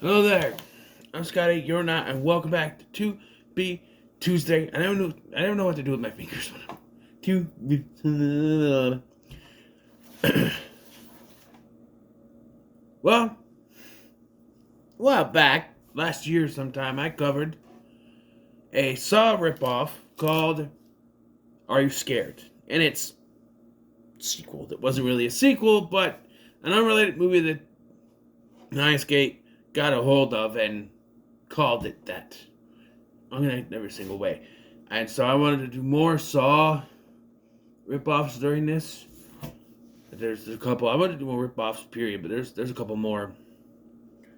Hello there. I'm Scotty. You're not, and welcome back to Tubi Tuesday. I don't know what to do with my fingers. Tubi. Well, a while back, last year sometime, I covered a Saw ripoff called "Are You Scared?" and its sequel. That wasn't really a sequel, but an unrelated movie that Lionsgate got a hold of and called it that. I'm gonna every single way. And so I wanted to do more Saw ripoffs during this. There's a couple. I wanted to do more ripoffs, period, but there's a couple more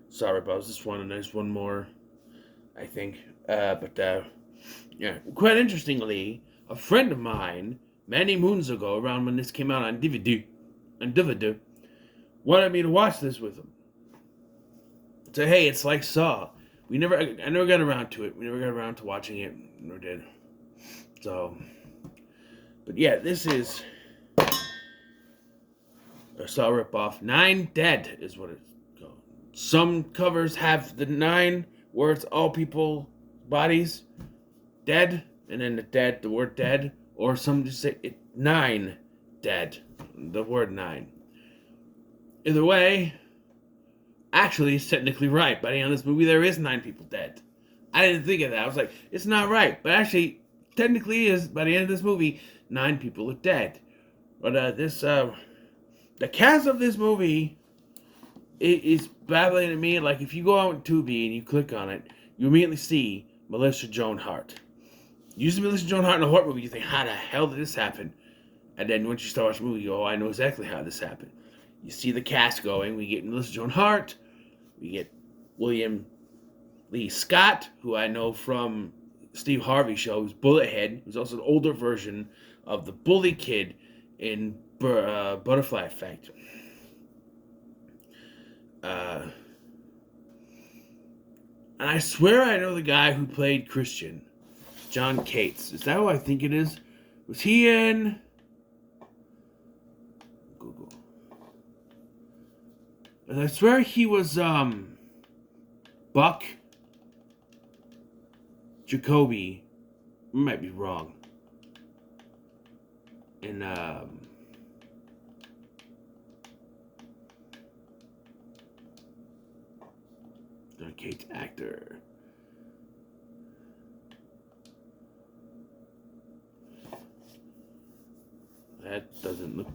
Saw ripoffs. This one and there's one more, I think. Yeah. Quite interestingly, a friend of mine, many moons ago, around when this came out on DVD, wanted me to watch this with him. So hey, it's like Saw. I never got around to it. We never got around to watching it. Never did. So, but yeah, this is a Saw ripoff. 9 Dead is what it's called. Some covers have the 9 words, all people, bodies, dead, and then the word dead, or some just say it 9 dead, the word 9. Either way, actually, it's technically right. By the end of this movie, there is 9 people dead. I didn't think of that. I was like, it's not right. But actually, technically is, by the end of this movie, 9 people are dead. But the cast of this movie is babbling at me. Like, if you go out on Tubi and you click on it, you immediately see Melissa Joan Hart. You see Melissa Joan Hart in a horror movie, you think, how the hell did this happen? And then once you start watching the movie, you go, oh, I know exactly how this happened. You see the cast going. We get Melissa Joan Hart. We get William Lee Scott, who I know from Steve Harvey show, who's Bullethead, who's also an older version of the bully kid in Butterfly Effect. And I swear I know the guy who played Christian, John Cates. Is that who I think it is? Was he in Google? And I swear he was Buck Jacoby. I might be wrong. And John Cates actor. That doesn't look.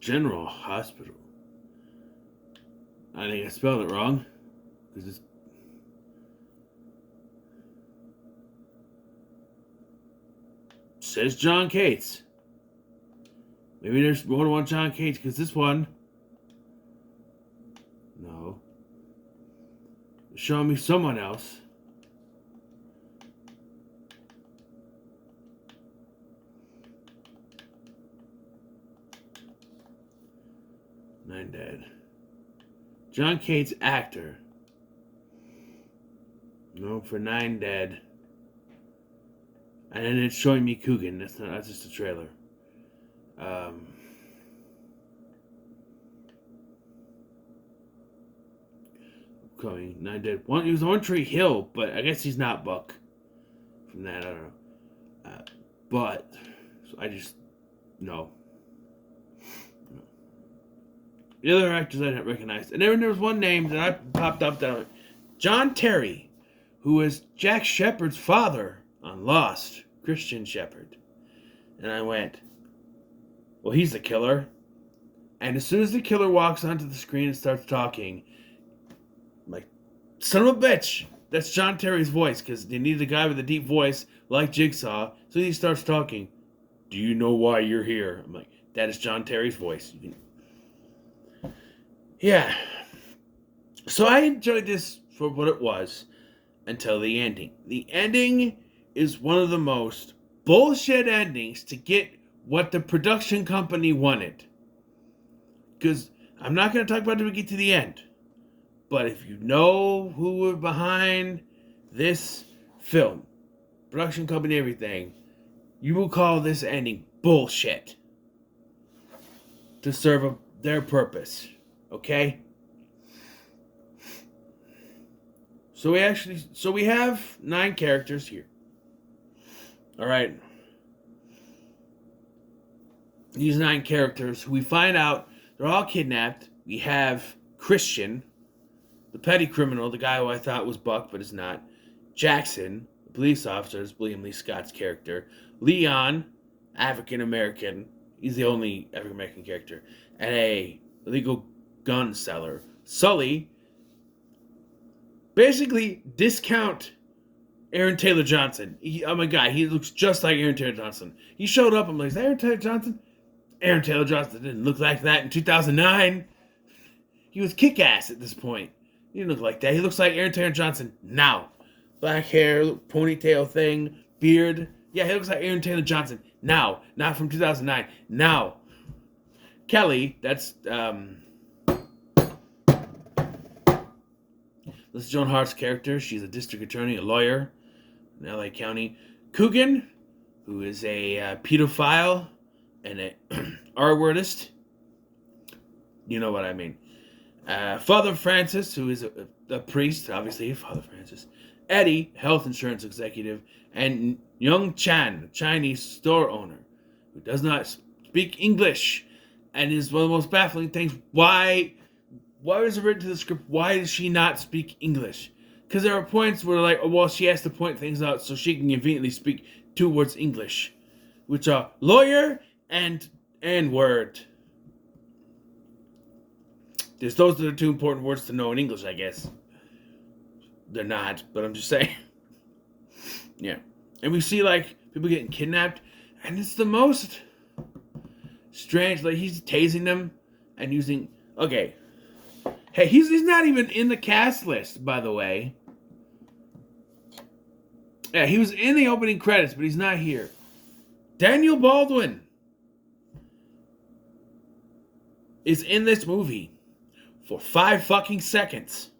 General Hospital. I think I spelled it wrong. Because it's. Says John Cates. Maybe there's more than one John Cates, because this one. No. It's showing me someone else. Nine Dead. John Cates, actor. No, for 9 Dead. And then it's showing me Coogan. That's just a trailer. Coming 9 Dead. He was on One Tree Hill, but I guess he's not Buck. From that, I don't know. But so I just no. The other actors I didn't recognize. And then there was one name that I popped up that John Terry, who was Jack Shepard's father on Lost, Christian Shepard. And I went, well, he's the killer. And as soon as the killer walks onto the screen and starts talking, I'm like, son of a bitch, that's John Terry's voice, because they needed a guy with a deep voice like Jigsaw. So he starts talking, do you know why you're here? I'm like, that is John Terry's voice. Yeah. So I enjoyed this for what it was until the ending. The ending is one of the most bullshit endings to get what the production company wanted. Because I'm not going to talk about it when we get to the end. But if you know who were behind this film, production company, everything, you will call this ending bullshit to serve their purpose. Okay? So we have 9 characters here. All right. These 9 characters who we find out they're all kidnapped. We have Christian, the petty criminal, the guy who I thought was Buck but is not. Jackson, the police officer, is William Lee Scott's character. Leon, African American. He's the only African American character. And a illegal gun seller. Sully, basically discount Aaron Taylor Johnson. Oh my God, he looks just like Aaron Taylor Johnson. He showed up, I'm like, is that Aaron Taylor Johnson? Aaron Taylor Johnson didn't look like that in 2009. He was kick-ass at this point. He didn't look like that. He looks like Aaron Taylor Johnson now. Black hair, ponytail thing, beard. Yeah, he looks like Aaron Taylor Johnson now. Not from 2009. Now. Kelly, that's this is Joan Hart's character. She's a district attorney, a lawyer in LA County. Coogan, who is a pedophile and a R-wordist. You know what I mean. Father Francis, who is a priest, obviously, Father Francis. Eddie, health insurance executive. And Young Chan, a Chinese store owner, who does not speak English and is one of the most baffling things. Why was it written to the script? Why does she not speak English? Because there are points where, like, well, she has to point things out so she can conveniently speak 2 words English, which are lawyer and word. Those are the 2 important words to know in English, I guess. They're not, but I'm just saying. Yeah. And we see, like, people getting kidnapped, and it's the most strange. Like, he's tasing them and using... Okay. Hey, he's not even in the cast list, by the way. Yeah, he was in the opening credits, but he's not here. Daniel Baldwin is in this movie for 5 fucking seconds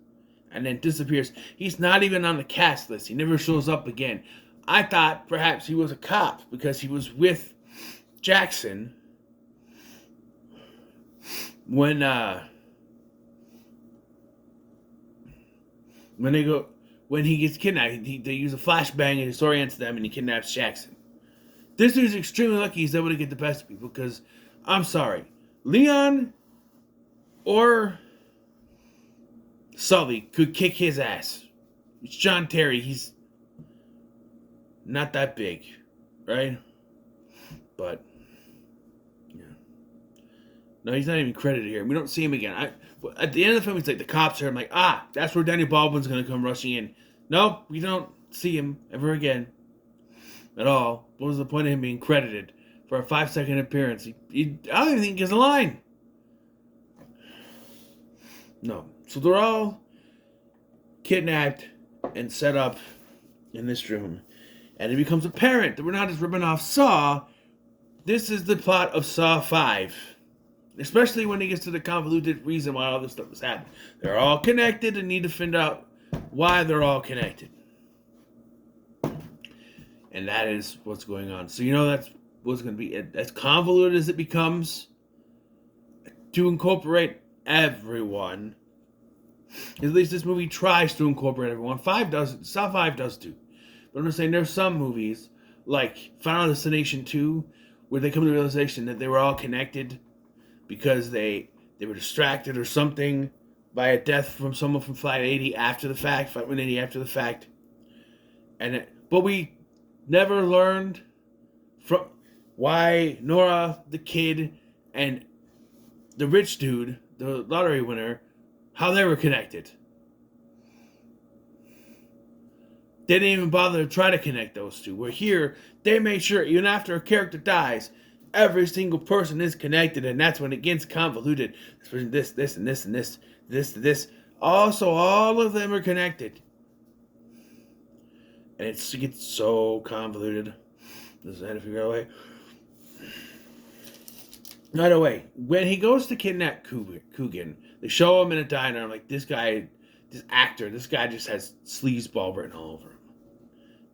and then disappears. He's not even on the cast list. He never shows up again. I thought perhaps he was a cop because he was with Jackson when he gets kidnapped. They use a flashbang and it disorients them and he kidnaps Jackson. This dude's extremely lucky he's able to get the best of people because, I'm sorry, Leon or Sully could kick his ass. It's John Terry. He's not that big, right? But, yeah. No, he's not even credited here. We don't see him again. At the end of the film, he's like, the cops are. I'm like, that's where Danny Baldwin's going to come rushing in. No, we don't see him ever again. At all. What was the point of him being credited for a 5-second appearance? I don't even think he gets a line. No. So they're all kidnapped and set up in this room. And it becomes apparent that we're not just ripping off Saw. This is the plot of Saw 5. Especially when he gets to the convoluted reason why all this stuff is happening. They're all connected and need to find out why they're all connected. And that is what's going on. So you know that's what's going to be as convoluted as it becomes to incorporate everyone. At least this movie tries to incorporate everyone. Saw 5 does too. But I'm just saying there's some movies, like Final Destination 2, where they come to the realization that they were all connected because they were distracted or something by a death from someone from Flight 180 after the fact. But we never learned from why Nora, the kid, and the rich dude, the lottery winner, how they were connected. They didn't even bother to try to connect those two. Where here, they made sure, even after a character dies, every single person is connected, and that's when it gets convoluted. This, and this, and this. Also, all of them are connected. And it gets so convoluted. Does I had to figure out a way. Right away, when he goes to kidnap Coogan, they show him in a diner. I'm like, this guy just has sleazeball written all over him.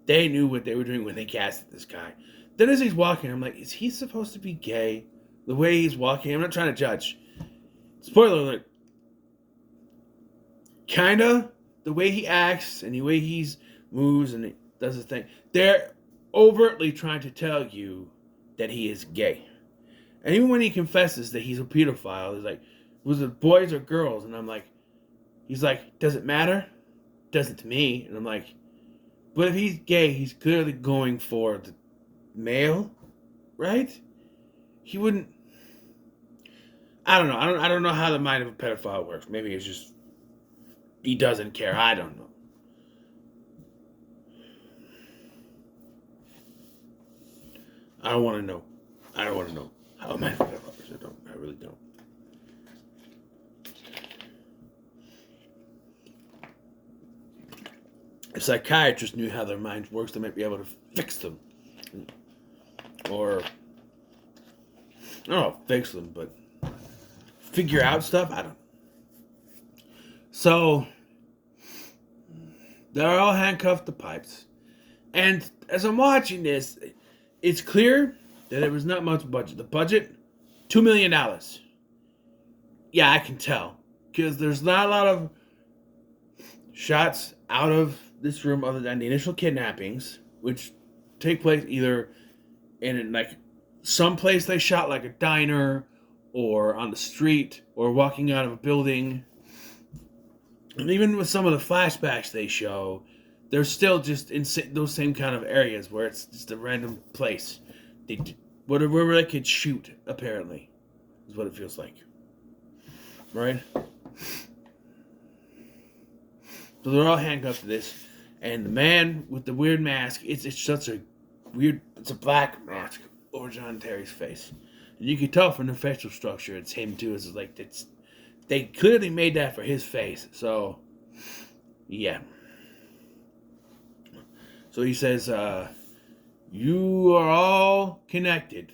They knew what they were doing when they casted this guy. then as he's walking, I'm like, is he supposed to be gay? The way he's walking, I'm not trying to judge. Spoiler alert. Kinda. The way he acts and the way he moves and does his thing. They're overtly trying to tell you that he is gay. And even when he confesses that he's a pedophile, he's like, was it boys or girls? And I'm like, he's like, does it matter? Doesn't to me. And I'm like, but if he's gay, he's clearly going for the male, right? He wouldn't. I don't know. I don't know how the mind of a pedophile works. Maybe it's just he doesn't care. I don't know. I don't want to know. I don't want to know how a mind of a pedophile works. I don't. I really don't. If psychiatrists knew how their minds works, they might be able to fix them. Or, I don't know, fix them, but figure out stuff? I don't know. So, they're all handcuffed to pipes. And as I'm watching this, it's clear that there was not much budget. The budget, $2 million. Yeah, I can tell. Because there's not a lot of shots out of this room other than the initial kidnappings, which take place either in like some place they shot, like a diner or on the street or walking out of a building. And even with some of the flashbacks they show, they're still just in those same kind of areas where it's just a random place. Wherever they could shoot, apparently, is what it feels like. Right? So they're all handcuffed to this. And the man with the weird mask, it's such a weird, it's a black mask over John Terry's face. And you can tell from the facial structure, it's him too. It's like, they clearly made that for his face. So, yeah. So he says, you are all connected.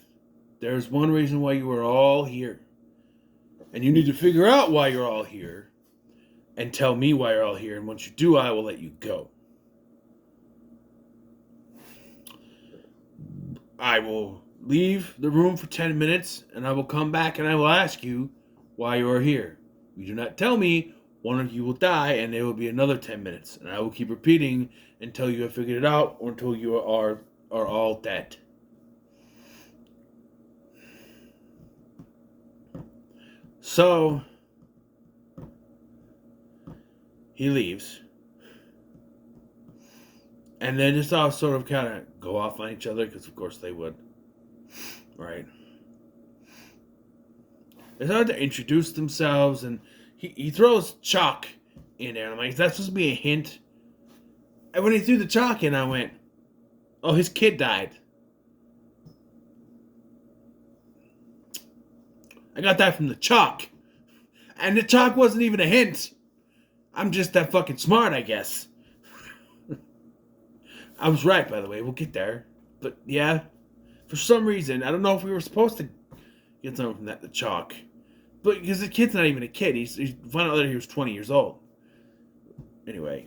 There's one reason why you are all here. And you need to figure out why you're all here. And tell me why you're all here. And once you do, I will let you go. I will leave the room for 10 minutes. And I will come back and I will ask you why you are here. You do not tell me, one of you will die. And there will be another 10 minutes. And I will keep repeating until you have figured it out. Or until you are all dead. So he leaves. And they just all sort of kind of go off on each other, because of course they would. Right? They start to introduce themselves, and he throws chalk in there. I'm like, is that supposed to be a hint? And when he threw the chalk in, I went, oh, his kid died. I got that from the chalk. And the chalk wasn't even a hint. I'm just that fucking smart, I guess. I was right, by the way. We'll get there. But, yeah. For some reason, I don't know if we were supposed to get something from the chalk. But, because the kid's not even a kid. He's found out that he was 20 years old. Anyway.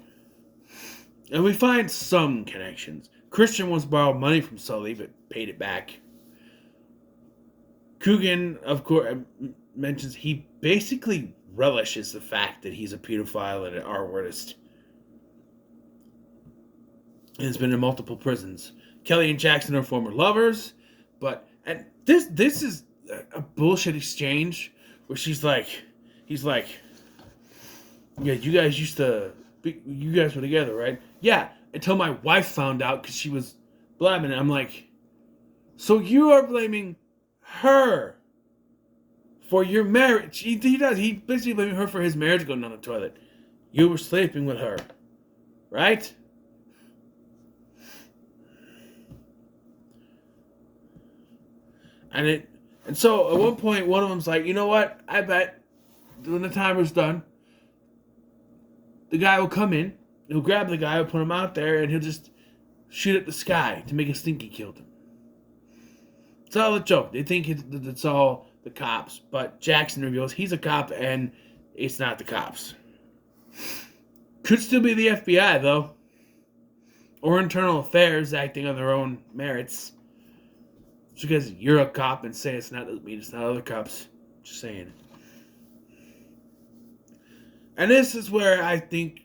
And we find some connections. Christian once borrowed money from Sully, but paid it back. Coogan, of course, mentions he basically relishes the fact that he's a pedophile and an art artist. And has been in multiple prisons. Kelly and Jackson are former lovers, and this is a bullshit exchange where he's like, yeah, you guys were together, right? Yeah, until my wife found out because she was blabbing it. I'm like, so you are blaming her for your marriage? He does. He basically blaming her for his marriage going down the toilet. You were sleeping with her, right? And so at one point, one of them's like, you know what? I bet when the timer's done, the guy will come in, he'll grab the guy, he'll put him out there, and he'll just shoot at the sky to make us think he killed him. It's all a joke. They think it's all the cops, but Jackson reveals he's a cop and it's not the cops. Could still be the FBI, though. Or Internal Affairs acting on their own merits. Just because you're a cop and say it's not doesn't mean it's not other cops. Just saying. And this is where I think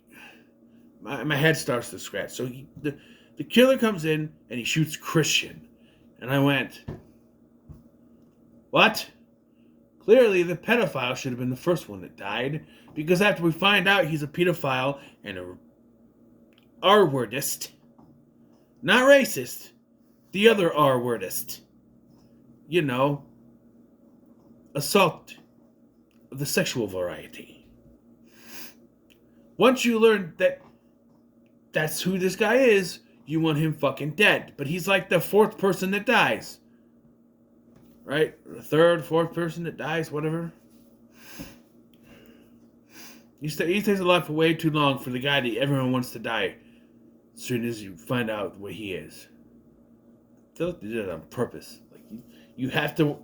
my head starts to scratch. So the killer comes in and he shoots Christian. And I went, what? Clearly the pedophile should have been the first one that died. Because after we find out he's a pedophile and a R-wordist, not racist, the other R-wordist, assault of the sexual variety. Once you learn that that's who this guy is, you want him fucking dead. But he's like the fourth person that dies. Right? The third, fourth person that dies, whatever. He stays alive for way too long for the guy that everyone wants to die as soon as you find out what he is. I feel like they did it on purpose. Like you have to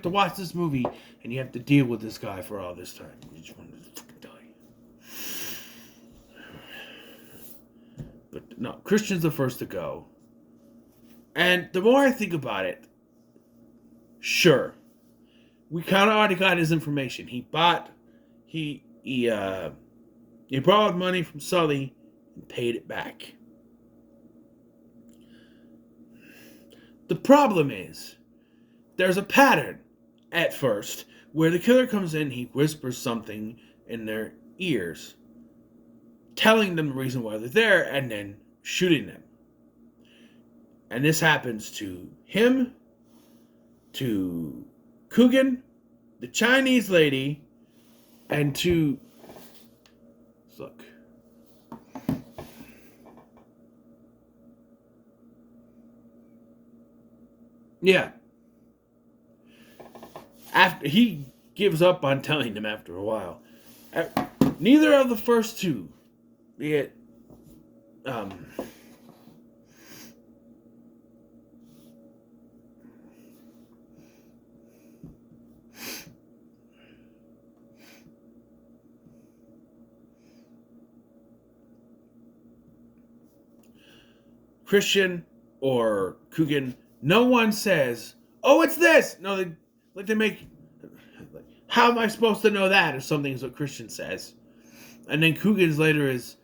watch this movie and you have to deal with this guy for all this time. You just want to fucking die. But no, Christian's the first to go. And the more I think about it, sure, we kind of already got his information. He borrowed money from Sully and paid it back. The problem is, there's a pattern at first where the killer comes in, he whispers something in their ears, telling them the reason why they're there, and then shooting them. And this happens to him, to Coogan, the Chinese lady, and to... Look. Yeah. After he gives up on telling them after a while. Neither of the first two, be it Christian or Coogan, no one says, "Oh, it's this." No, they make, "How am I supposed to know that?" or something is what Christian says. And then Coogan's later is,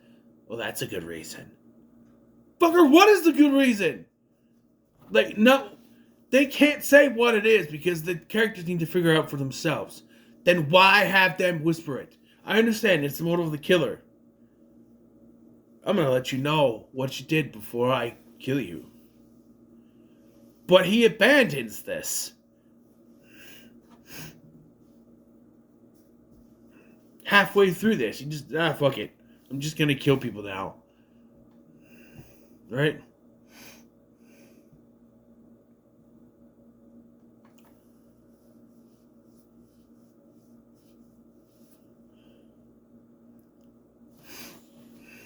"Well, that's a good reason." Fucker, what is the good reason? Like, no, they can't say what it is because the characters need to figure out for themselves. Then why have them whisper it? I understand it's the motive of the killer. I'm going to let you know what you did before I kill you. But he abandons this. Halfway through this, he just, fuck it. I'm just going to kill people now. Right?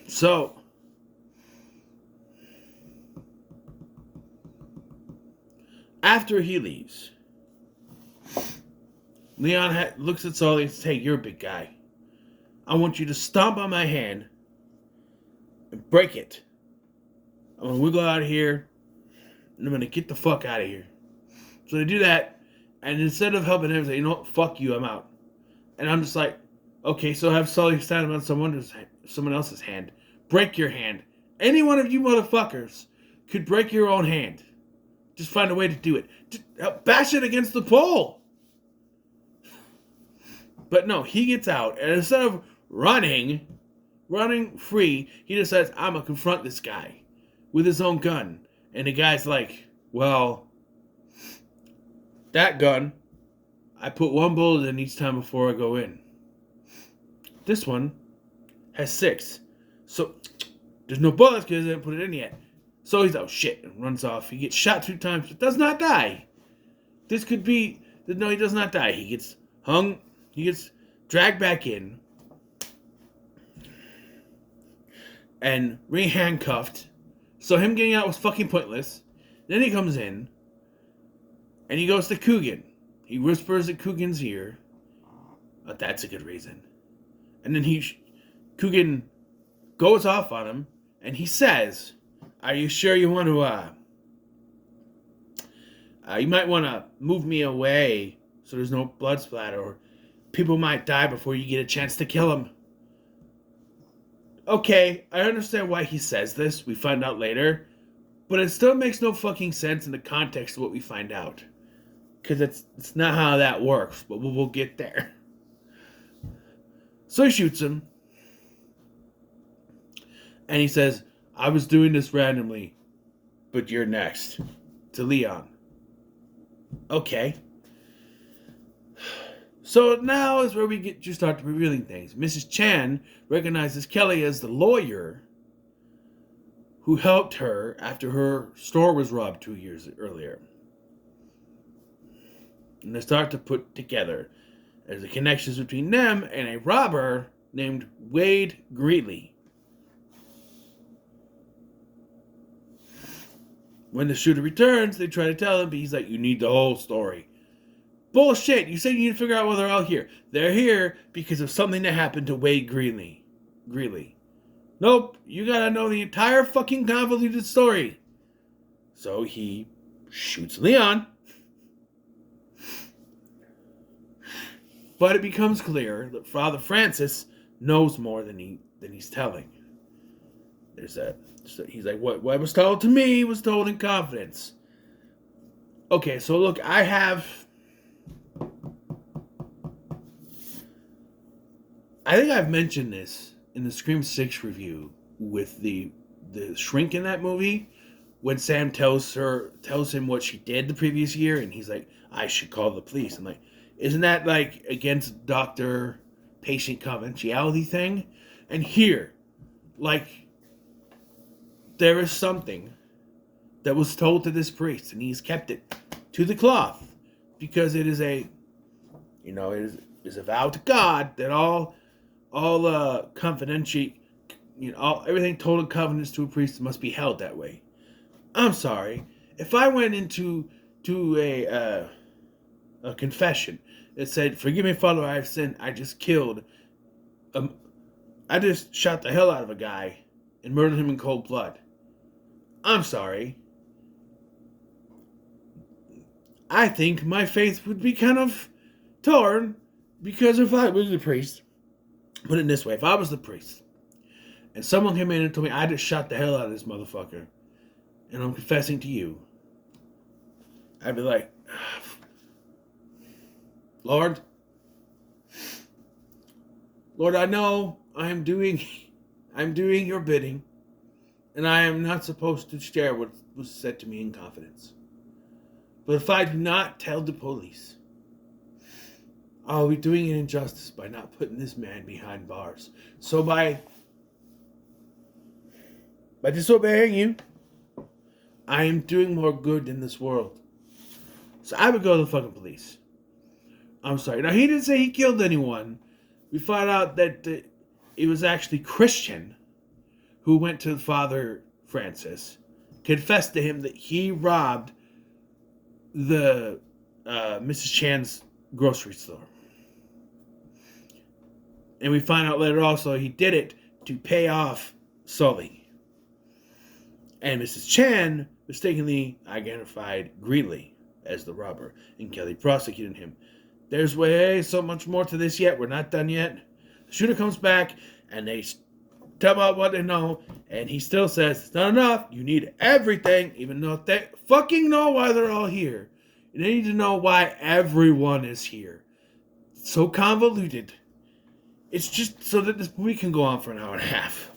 So, after he leaves, Leon looks at Sully and says, "Hey, you're a big guy. I want you to stomp on my hand and break it. I'm going to wiggle out of here, and I'm going to get the fuck out of here." So they do that, and instead of helping him, say, "You know what, fuck you, I'm out." And I'm just like, okay, so have Sully stand on someone else's hand. Break your hand. Any one of you motherfuckers could break your own hand. Just find a way to do it. Just bash it against the pole. But no, he gets out, and instead of running free, he decides, "I'm going to confront this guy with his own gun." And the guy's like, "Well, that gun, I put one bullet in each time before I go in. This one has 6. So, there's no bullets because I didn't put it in yet." So he's, "Oh shit," and runs off. He gets shot 2 times, but does not die. This could be, no, he does not die. He gets hung, he gets dragged back in, and re-handcuffed. So him getting out was fucking pointless. Then he comes in, and he goes to Coogan. He whispers at Coogan's ear, "Oh, that's a good reason." And then Coogan goes off on him, and he says, "Are you sure you want to You might want to move me away so there's no blood splatter, or people might die before you get a chance to kill them. Okay, I understand why he says this. We find out later. But it still makes no fucking sense in the context of what we find out. Because it's not how that works, but we'll get there. So he shoots him. And he says, I was doing this randomly, but you're next. To Leon. Okay. So now is where you start revealing things. Mrs. Chan recognizes Kelly as the lawyer who helped her after her store was robbed 2 years earlier. And they start to put together there's the connections between them and a robber named Wade Greeley. When the shooter returns, they try to tell him, but he's like, you need the whole story. Bullshit, you said you need to figure out why they're all here. They're here because of something that happened to Wade Greeley. Nope, you gotta know the entire fucking convoluted story. So he shoots Leon. But it becomes clear that Father Francis knows more than he's telling. There's that. He's like, what was told to me was told in confidence. Okay, so look, I think I've mentioned this in the Scream 6 review with the shrink in that movie, when Sam tells him what she did the previous year, and he's like, I should call the police. I'm like, isn't that like against doctor-patient confidentiality thing? And here, like, there is something that was told to this priest, and he's kept it to the cloth because it is a vow to God that all confidential, everything told in covenants to a priest must be held that way. I'm sorry, if I went into a confession that said, "Forgive me, Father, I have sinned. I just shot the hell out of a guy and murdered him in cold blood." I'm sorry. I think my faith would be kind of torn, because if I was the priest, put it this way, if I was the priest and someone came in and told me I just shot the hell out of this motherfucker and I'm confessing to you, I'd be like, Lord, I know I'm doing your bidding, and I am not supposed to share what was said to me in confidence. But if I do not tell the police, I'll be doing an injustice by not putting this man behind bars. So by disobeying you, I am doing more good in this world. So I would go to the fucking police. I'm sorry. Now, he didn't say he killed anyone. We find out that it was actually Christian who went to Father Francis, confessed to him that he robbed the Mrs. Chan's grocery store. And we find out later also he did it to pay off Sully. And Mrs. Chan mistakenly identified Greeley as the robber, and Kelly prosecuted him. There's way so much more to this yet. We're not done yet. The shooter comes back, and they tell about what they know, and he still says, it's not enough. You need everything, even though they fucking know why they're all here. You need to know why everyone is here. It's so convoluted. It's just so that this movie can go on for an hour and a half.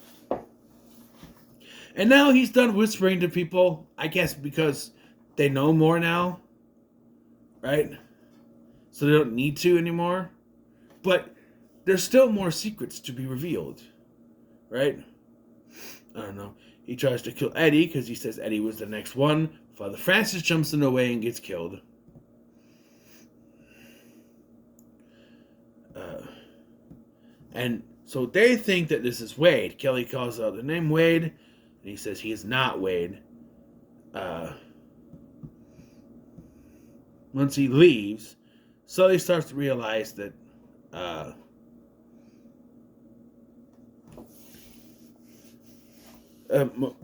And now he's done whispering to people, I guess because they know more now, right? So they don't need to anymore. But there's still more secrets to be revealed, right? I don't know. He tries to kill Eddie because he says Eddie was the next one. Father Francis jumps in the way and gets killed. And so they think that this is Wade. Kelly calls out the name Wade, and he says he is not Wade. Once he leaves, Sully starts to realize that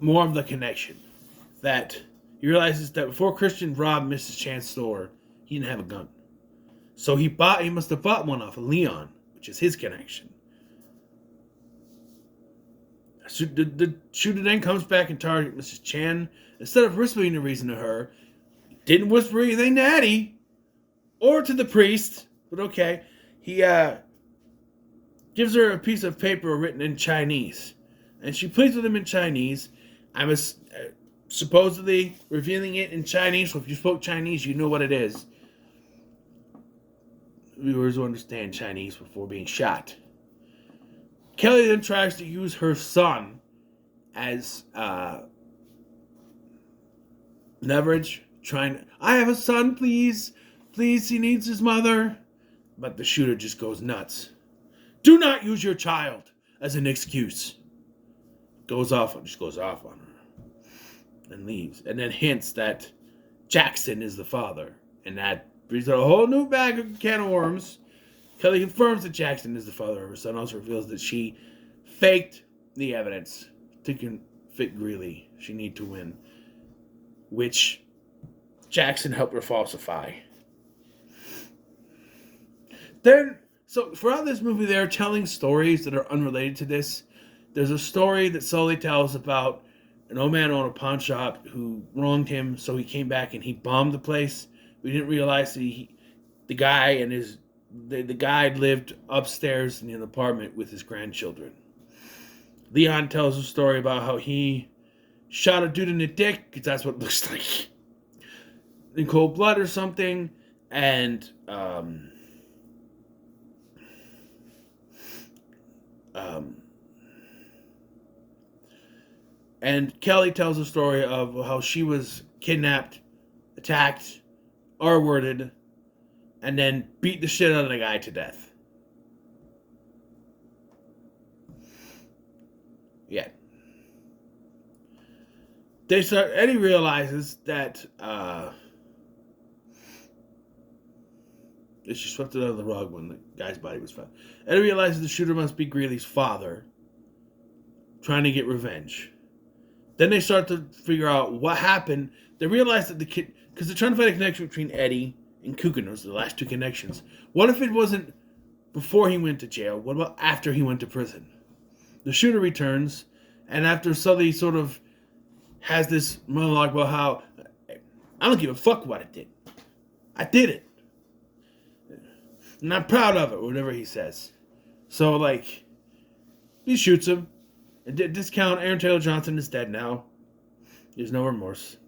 more of the connection. That He realizes that before Christian robbed Mrs. Chan's store, he didn't have a gun. So he must have bought one off of Leon, which is his connection. The shooter then comes back and targets Mrs. Chan. Instead of whispering the reason to her, he didn't whisper anything to Eddie or to the priest, but okay. He gives her a piece of paper written in Chinese, and she pleads with him in Chinese. I was supposedly revealing it in Chinese, so if you spoke Chinese, you know what it is. Viewers will understand Chinese before being shot. Kelly then tries to use her son as leverage, I have a son, please. Please, he needs his mother. But the shooter just goes nuts. Do not use your child as an excuse. Just goes off on her. And leaves. And then hints that Jackson is the father. And that brings out a whole new bag of can of worms. Kelly confirms that Jackson is the father of her son. Also reveals that she faked the evidence to convict Greeley. She needed to win. Which Jackson helped her falsify. So throughout this movie, they're telling stories that are unrelated to this. There's a story that Sully tells about an old man owned a pawn shop who wronged him, so he came back and he bombed the place. We didn't realize the guy lived upstairs in an apartment with his grandchildren. Leon tells a story about how he shot a dude in the dick, because that's what it looks like, in cold blood or something, and and Kelly tells a story of how she was kidnapped, attacked, R-worded, and then beat the shit out of the guy to death. Yeah. Eddie realizes that she swept it under the rug when the guy's body was found. Eddie realizes the shooter must be Greeley's father, trying to get revenge. Then they start to figure out what happened. They realize that the kid, because they're trying to find a connection between Eddie and Coogan. Those are the last two connections. What if it wasn't before he went to jail? What about after he went to prison? The shooter returns, and after Sully sort of has this monologue about how I don't give a fuck what I did. I did it. And I'm proud of it, or whatever he says. So, like, he shoots him. And discount Aaron Taylor Johnson is dead now. There's no remorse.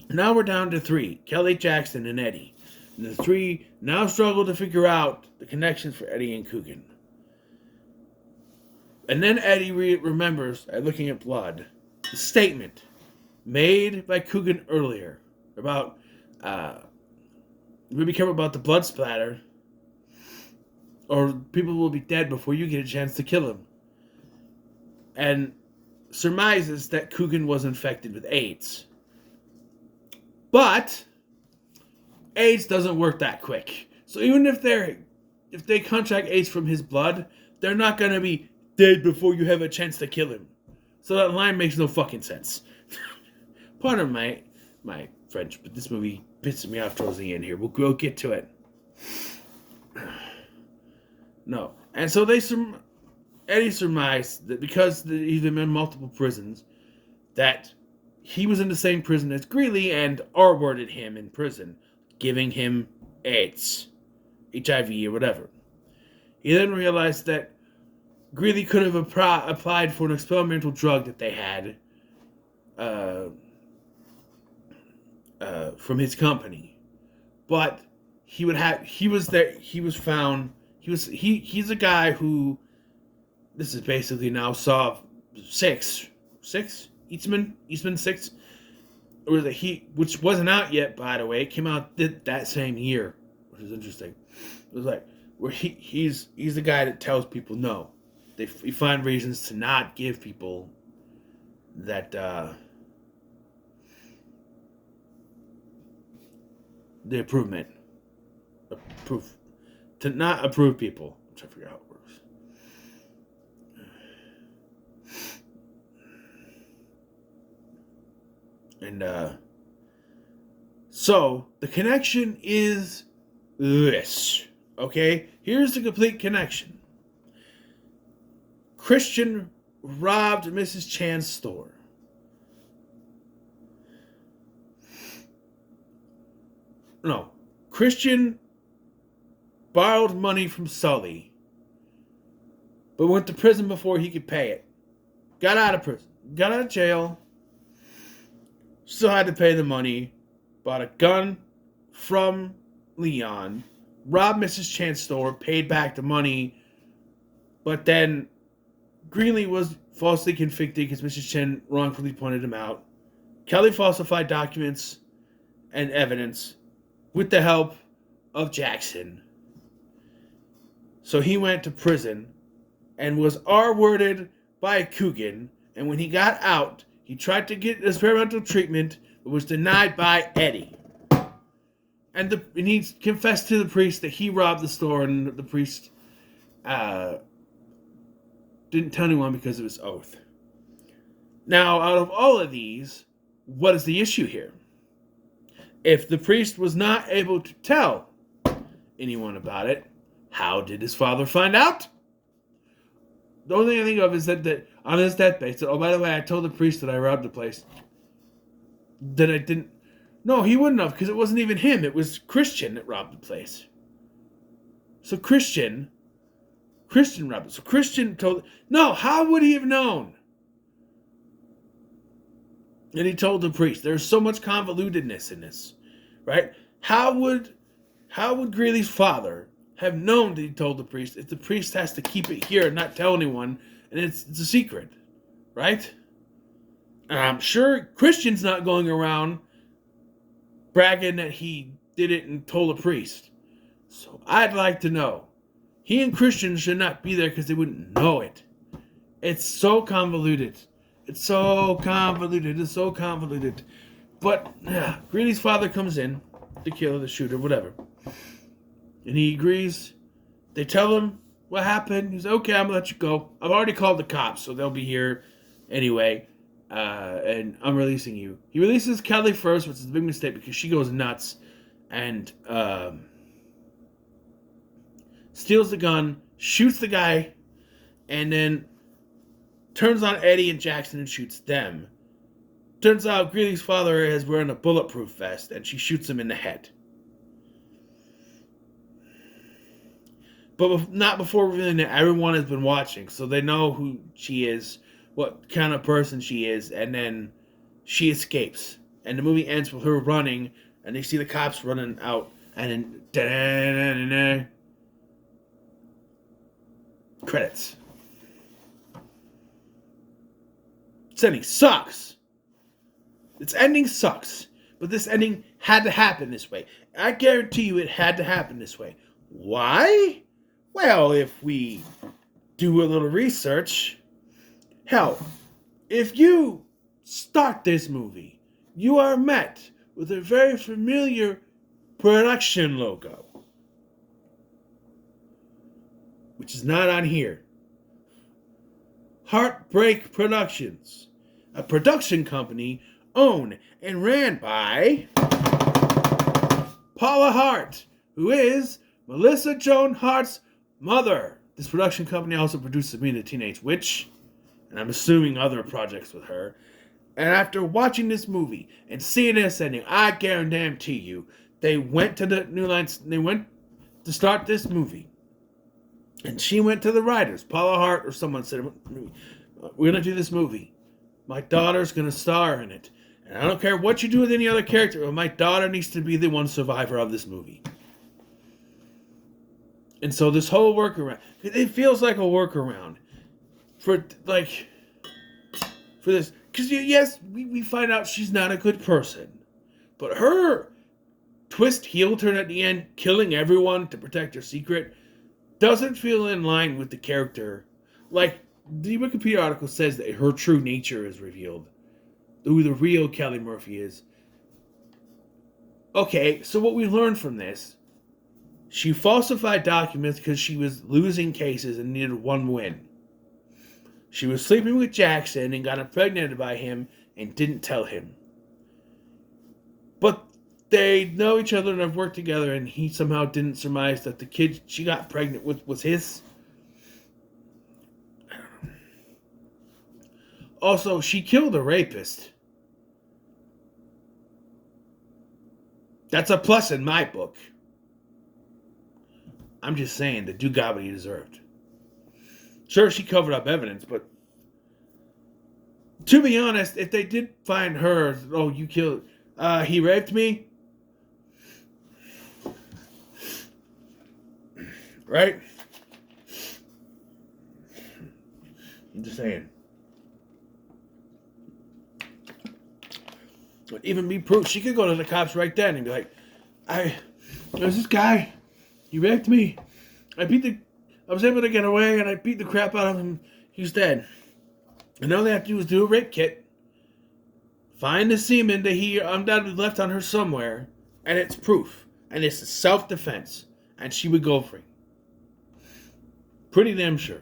Now we're down to three. Kelly, Jackson, and Eddie. And the three now struggle to figure out the connections for Eddie and Coogan. And then Eddie remembers, looking at blood, the statement made by Coogan earlier about, be careful about the blood splatter, or people will be dead before you get a chance to kill them. And surmises that Coogan was infected with AIDS. But AIDS doesn't work that quick. So even if they contract AIDS from his blood, they're not going to be dead before you have a chance to kill him. So that line makes no fucking sense. Pardon my French, but this movie pisses me off towards the end here. We'll get to it. No. And so Eddie surmised that because he's been in multiple prisons, that he was in the same prison as Greeley and R-worded him in prison, giving him AIDS, HIV, or whatever. He then realized that Greeley could have applied for an experimental drug that they had from his company, but he's a guy who, this is basically now Saw 6, Eastman 6, which wasn't out yet, by the way. It came out that same year, which is interesting. It was like where he's the guy that tells people no. They find reasons to not give people that the to not approve people. I'm trying to figure out how it works. And so the connection is this. Okay? Here's the complete connection. Christian robbed Mrs. Chan's store. No. Christian borrowed money from Sully, but went to prison before he could pay it. Got out of prison. Got out of jail. Still had to pay the money. Bought a gun from Leon. Robbed Mrs. Chan's store. Paid back the money. But then Greeley was falsely convicted because Mrs. Chen wrongfully pointed him out. Kelly falsified documents and evidence with the help of Jackson. So he went to prison and was R-worded by Coogan. And when he got out, he tried to get experimental treatment, but was denied by Eddie. And he confessed to the priest that he robbed the store, and the priest didn't tell anyone because of his oath. Now, out of all of these, what is the issue here? If the priest was not able to tell anyone about it, how did his father find out? The only thing I think of is that on his deathbed, he said, oh, by the way, I told the priest that I robbed the place. That I didn't. No, he wouldn't have, because it wasn't even him. It was Christian that robbed the place. So Christian robbed it. So Christian told. No, how would he have known? And he told the priest. There's so much convolutedness in this, right? How would Greeley's father have known that he told the priest if the priest has to keep it here and not tell anyone, and it's a secret, right? And I'm sure Christian's not going around bragging that he did it and told a priest. So I'd like to know. He and Christian should not be there because they wouldn't know it. It's so convoluted. It's so convoluted. But Greeley's father comes in, the killer, the shooter, whatever. And he agrees. They tell him what happened. He's okay, I'm going to let you go. I've already called the cops, so they'll be here anyway. And I'm releasing you. He releases Kelly first, which is a big mistake because she goes nuts. And steals the gun, shoots the guy, and then turns on Eddie and Jackson and shoots them. Turns out Greeley's father is wearing a bulletproof vest, and she shoots him in the head. But not before revealing that everyone has been watching, so they know who she is, what kind of person she is, and then she escapes. And the movie ends with her running, and they see the cops running out, and then credits. This ending sucks. This ending sucks. But this ending had to happen this way. I guarantee you it had to happen this way. Why? Well, if we do a little research, hell, if you start this movie, you are met with a very familiar production logo, which is not on here. Heartbreak Productions, a production company owned and ran by Paula Hart, who is Melissa Joan Hart's mother. This production company also produces Sabrina the Teenage Witch, and I'm assuming other projects with her. And after watching this movie and seeing this ending, I guarantee you, they went to the New Lines, they went to start this movie. And she went to the writers, Paula Hart or someone said, we're going to do this movie. My daughter's going to star in it. And I don't care what you do with any other character, but my daughter needs to be the one survivor of this movie. And so this whole workaround, it feels like a workaround for this. Because yes, we find out she's not a good person. But her twist heel turn at the end, killing everyone to protect her secret, doesn't feel in line with the character. Like, the Wikipedia article says that her true nature is revealed. Who the real Kelly Murphy is. Okay, so what we learned from this, she falsified documents because she was losing cases and needed one win. She was sleeping with Jackson and got impregnated by him and didn't tell him. But they know each other and have worked together, and he somehow didn't surmise that the kid she got pregnant with was his. Also, she killed a rapist. That's a plus in my book. I'm just saying, the dude got what he deserved. Sure, she covered up evidence, but to be honest, if they did find her, oh, you killed, he raped me, right? I'm just saying. But even be proof, she could go to the cops right then and be like, there's this guy, he raped me. I was able to get away and I beat the crap out of him. He's dead. And all they have to do is do a rape kit, find the semen that he undoubtedly left on her somewhere, and it's proof. And it's self-defense. And she would go free. Pretty damn sure.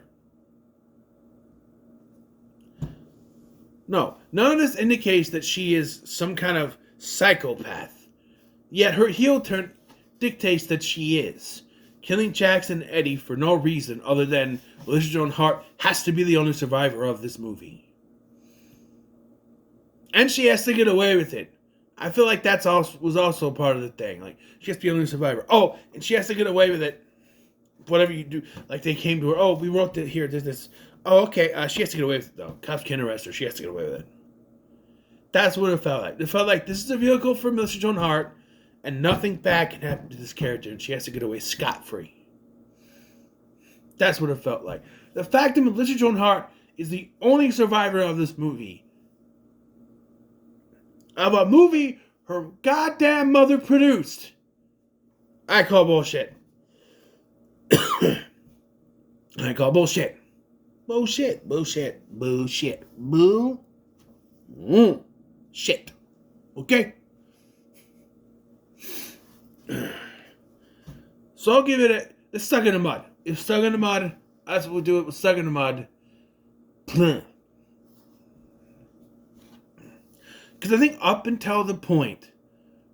No, none of this indicates that she is some kind of psychopath. Yet her heel turn dictates that she is. Killing Jackson and Eddie for no reason other than Melissa Joan Hart has to be the only survivor of this movie. And she has to get away with it. I feel like that was also part of the thing. Like, she has to be the only survivor. Oh, and she has to get away with it. Whatever you do. Like, they came to her. Oh, we wrote it here. There's this. Oh, okay. She has to get away with it, though. Cops can't arrest her. She has to get away with it. That's what it felt like. It felt like this is a vehicle for Melissa Joan Hart, and nothing bad can happen to this character, and she has to get away scot-free. That's what it felt like. The fact that Melissa Joan Hart is the only survivor of this movie, of a movie her goddamn mother produced, I call bullshit. I call bullshit. Bullshit. Bullshit. Bullshit. Boo. Shit. Okay? So I'll give it it's stuck in the mud. It's stuck in the mud. That's what we'll do. It was stuck in the mud. Because I think up until the point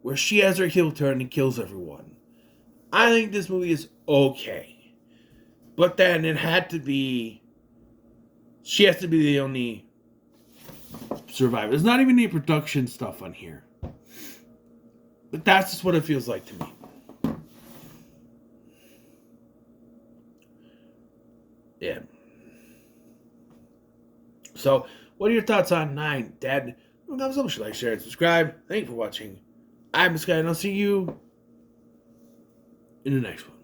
where she has her heel turn and kills everyone, I think this movie is okay. But then it had to be... She has to be the only survivor. There's not even any production stuff on here. But that's just what it feels like to me. Yeah. So, what are your thoughts on 9 Dead? Thumbs up, like, share, and subscribe. Thank you for watching. I'm Sky, and I'll see you in the next one.